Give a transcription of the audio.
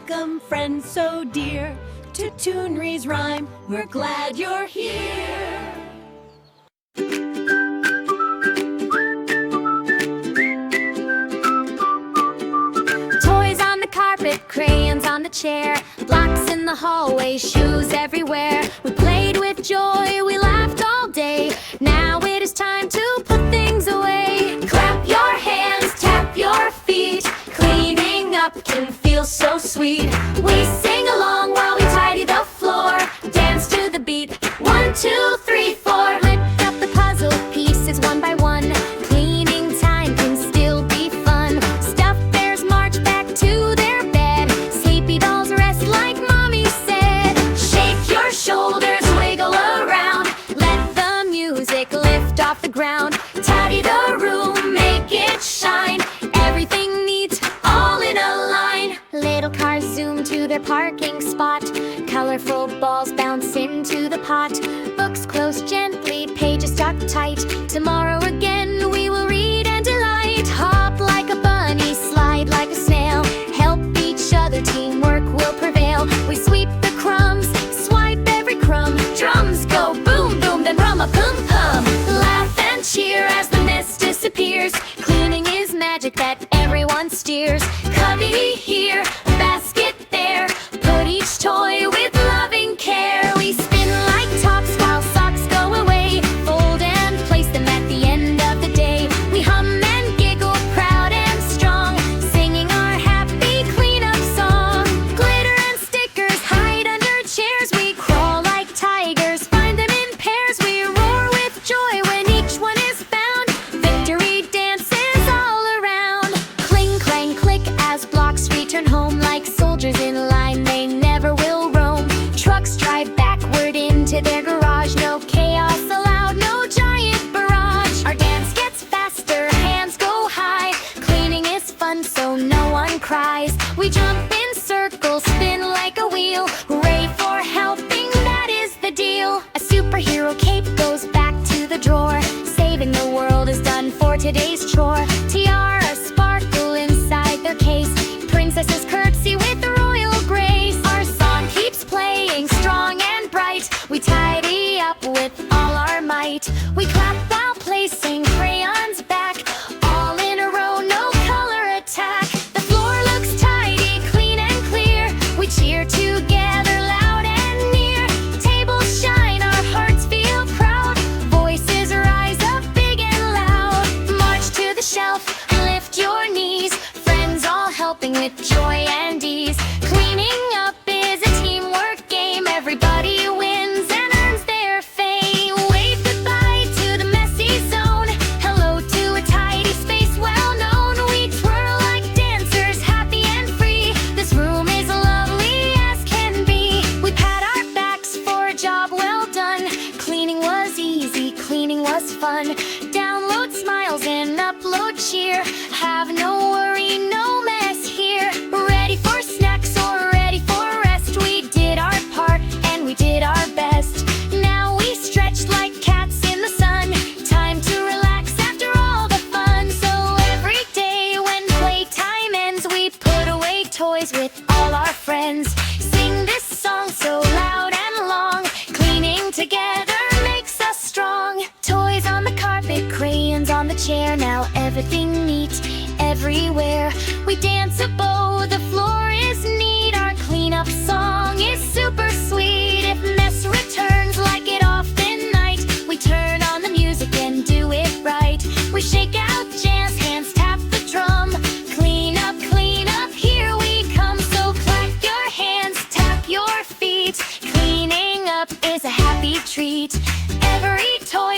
Welcome, friends so dear, to Toonriesrhyme. We're glad you're here. Toys on the carpet, crayons on the chair, blocks in the hallway, shoes everywhere. We played with joy, we laughed all day. Now it is time to put things away. Clap your hands, tap your feet. Cleaning up can feel so sweet. We sing along while we tidy the floor, dance to the beat. 1, 2, 3, 4. Lift up the puzzle pieces one by one. Cleaning time can still be fun. Stuffed bears march back to their bed. Sleepy dolls rest like mommy said. Shake your shoulders, wiggle around. Let the music lift off the ground. Tidy the room, make it shine. Everything neat, all in a line. Little cars zoom to their parking spot. Colorful balls bounce into the pot. Books close gently, pages stuck tight. Tomorrow again we will read and delight. Hop like a bunny, slide like a snail. Help each other, teamwork will prevail. We sweep the crumbs, swipe every crumb. Drums go boom boom, then rum-a-pum-pum. Laugh and cheer as the mist disappears. Cleaning is magic that everyone steers. Cubby here, basket there. Put each toy with loving care. We spin like tops while socks go away. Fold and place them at the end of the day. We hum and giggle, proud and strong, singing our happy cleanup song. Glitter and stickers hide under chairs. We crawl like tigers, find them in pairs. We roar with joy when each one is found. Victory dances all around. Cling, clang, click as blocks return home. Like soldiers in line, they never will roam. Trucks drive backward into their garage. No chaos allowed, no giant barrage. Our dance gets faster, hands go high. Cleaning is fun, so no one cries. We jump in circles, spin like a wheel. Hooray for helping, that is the deal. A superhero cape goes back to the drawer. Saving the world is done for today's chore. Tiaras sparkle inside their case. Princesses curtsy with royal grace. Our song keeps playing strong and bright. We tidy up with all our might. We clap while placing crayons back. All in a row, no color attack. The floor looks tidy, clean and clear. We cheer together, loud and near. Tables shine, our hearts feel proud. Voices rise up big and loud. March to the shelf, lift your knees. Friends all helping with joy and ease. Cleaning up is a teamwork game. Everybody wins and earns their fame. Wave goodbye to the messy zone. Hello to a tidy space well known. We twirl like dancers, happy and free. This room is lovely as can be. We pat our backs for a job well done. Cleaning was easy, cleaning was fun. Download smiles and upload cheer. Have no worry, no mess here. Ready for snacks or ready for rest. We did our part and we did our best. Now we stretch like cats in the sun. Time to relax after all the fun. So every day when playtime ends, we put away toys with all our friends. Sing this song so loud and long. Cleaning together makes us strong. Toys on the carpet, crayons on the chair. Now everything neat everywhere. We dance a bow, the floor is neat. Our cleanup song is super sweet. If mess returns like it often might, we turn on the music and do it right. We shake out jams, hands tap the drum. Clean up, here we come. So clap your hands, tap your feet. Cleaning up is a happy treat. Every toy